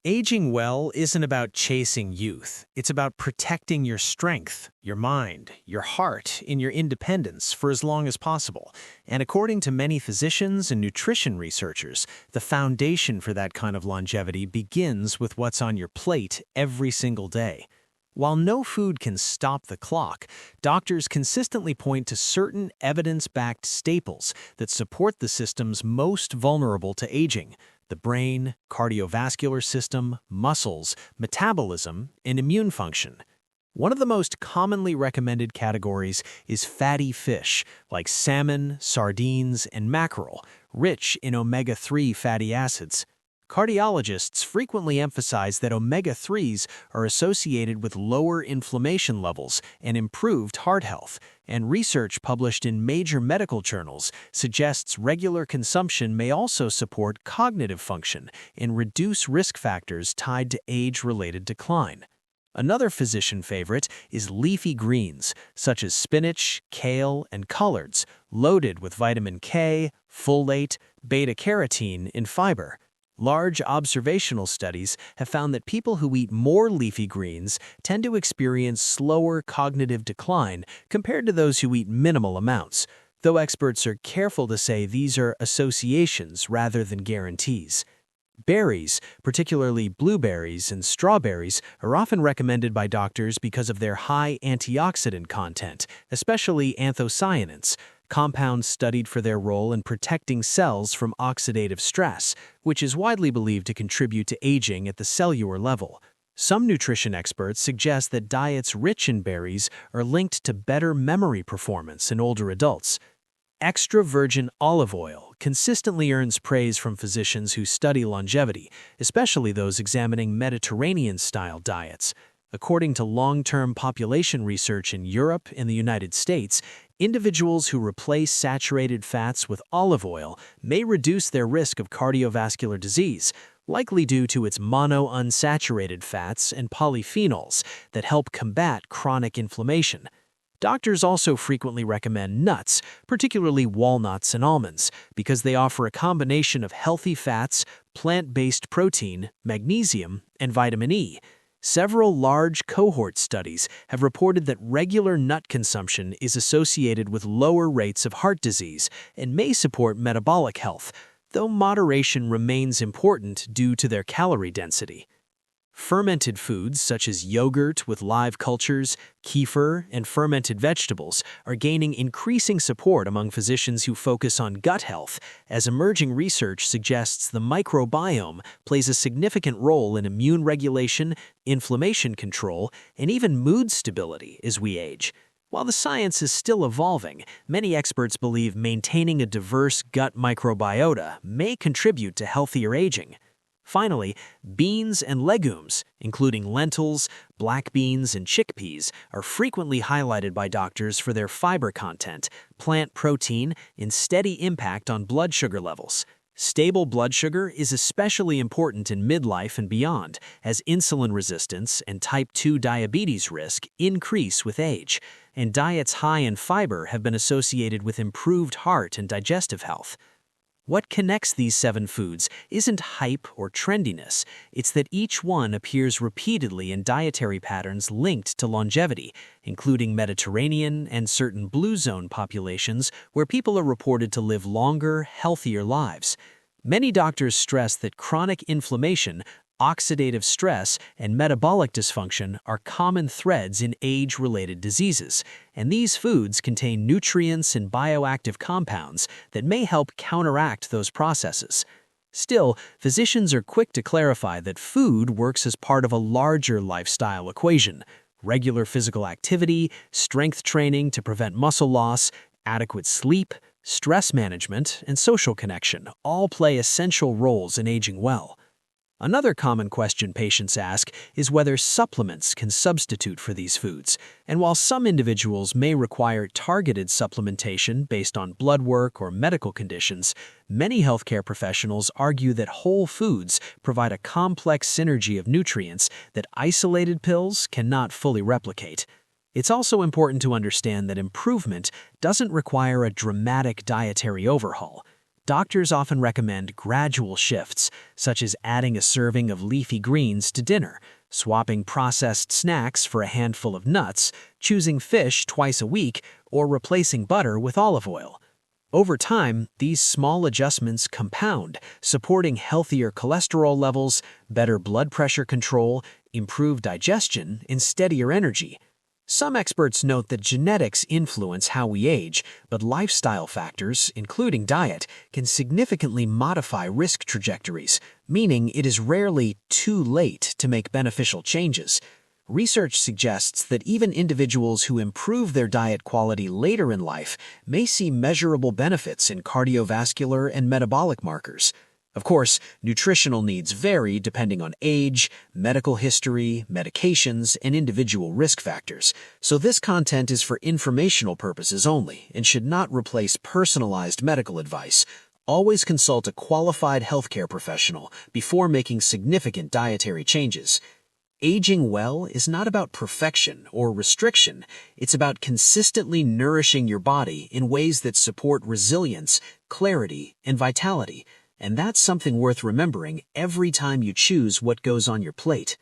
Aging well isn't about chasing youth. It's about protecting your strength, your mind, your heart, and your independence for as long as possible. And according to many physicians and nutrition researchers, the foundation for that kind of longevity begins with what's on your plate every single day. While no food can stop the clock, doctors consistently point to certain evidence-backed staples that support the systems most vulnerable to aging: the brain, cardiovascular system, muscles, metabolism, and immune function. One of the most commonly recommended categories is fatty fish, like salmon, sardines, and mackerel, rich in omega-3 fatty acids. Cardiologists frequently emphasize that omega-3s are associated with lower inflammation levels and improved heart health, and research published in major medical journals suggests regular consumption may also support cognitive function and reduce risk factors tied to age-related decline. Another physician favorite is leafy greens, such as spinach, kale, and collards, loaded with vitamin K, folate, beta-carotene, and fiber. Large observational studies have found that people who eat more leafy greens tend to experience slower cognitive decline compared to those who eat minimal amounts, though experts are careful to say these are associations rather than guarantees. Berries, particularly blueberries and strawberries, are often recommended by doctors because of their high antioxidant content, especially anthocyanins, compounds studied for their role in protecting cells from oxidative stress, which is widely believed to contribute to aging at the cellular level. Some nutrition experts suggest that diets rich in berries are linked to better memory performance in older adults. Extra virgin olive oil consistently earns praise from physicians who study longevity, especially those examining Mediterranean-style diets. According to long-term population research in Europe and the United States, individuals who replace saturated fats with olive oil may reduce their risk of cardiovascular disease, likely due to its monounsaturated fats and polyphenols that help combat chronic inflammation. Doctors also frequently recommend nuts, particularly walnuts and almonds, because they offer a combination of healthy fats, plant-based protein, magnesium, and vitamin E. Several large cohort studies have reported that regular nut consumption is associated with lower rates of heart disease and may support metabolic health, though moderation remains important due to their calorie density. Fermented foods such as yogurt with live cultures, kefir, and fermented vegetables are gaining increasing support among physicians who focus on gut health, as emerging research suggests the microbiome plays a significant role in immune regulation, inflammation control, and even mood stability as we age. While the science is still evolving, many experts believe maintaining a diverse gut microbiota may contribute to healthier aging. Finally, beans and legumes, including lentils, black beans, and chickpeas, are frequently highlighted by doctors for their fiber content, plant protein, and steady impact on blood sugar levels. Stable blood sugar is especially important in midlife and beyond, as insulin resistance and type 2 diabetes risk increase with age, and diets high in fiber have been associated with improved heart and digestive health. What connects these 7 foods isn't hype or trendiness, it's that each one appears repeatedly in dietary patterns linked to longevity, including Mediterranean and certain blue zone populations where people are reported to live longer, healthier lives. Many doctors stress that chronic inflammation, oxidative stress, and metabolic dysfunction are common threads in age-related diseases, and these foods contain nutrients and bioactive compounds that may help counteract those processes. Still, physicians are quick to clarify that food works as part of a larger lifestyle equation. Regular physical activity, strength training to prevent muscle loss, adequate sleep, stress management, and social connection all play essential roles in aging well. Another common question patients ask is whether supplements can substitute for these foods. And while some individuals may require targeted supplementation based on blood work or medical conditions, many healthcare professionals argue that whole foods provide a complex synergy of nutrients that isolated pills cannot fully replicate. It's also important to understand that improvement doesn't require a dramatic dietary overhaul. Doctors often recommend gradual shifts, such as adding a serving of leafy greens to dinner, swapping processed snacks for a handful of nuts, choosing fish twice a week, or replacing butter with olive oil. Over time, these small adjustments compound, supporting healthier cholesterol levels, better blood pressure control, improved digestion, and steadier energy. Some experts note that genetics influence how we age, but lifestyle factors, including diet, can significantly modify risk trajectories, meaning it is rarely too late to make beneficial changes. Research suggests that even individuals who improve their diet quality later in life may see measurable benefits in cardiovascular and metabolic markers. Of course, nutritional needs vary depending on age, medical history, medications, and individual risk factors, so this content is for informational purposes only and should not replace personalized medical advice. Always consult a qualified healthcare professional before making significant dietary changes. Aging well is not about perfection or restriction. It's about consistently nourishing your body in ways that support resilience, clarity, and vitality. And that's something worth remembering every time you choose what goes on your plate.